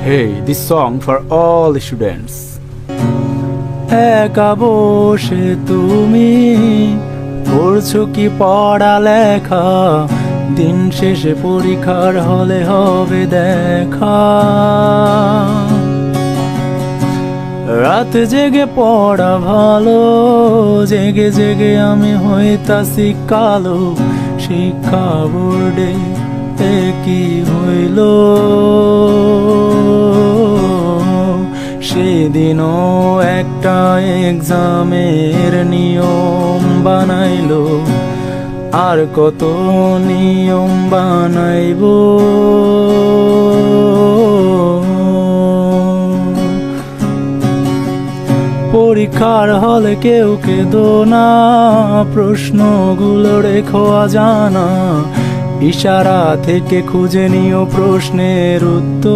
Hey, this song for all students. একা বসে তুমি করছো কি পড়ালেখা, দিন শেষে পরীক্ষার হলে হবে দেখা। রাত জেগে পড়া ভালো, জেগে জেগে আমি হইতাছি কালো। শিক্ষা বোর্ডে কি হইল, সেদিনও একটা এক্সামের নিয়ম বানাইলো, আর কত নিয়ম বানাইবো। পরীক্ষার হলে কেউ কেঁদো না, প্রশ্নগুলো রেখো অজানা, ইশারা থেকে খুঁজে নিও প্রশ্নের উত্তর।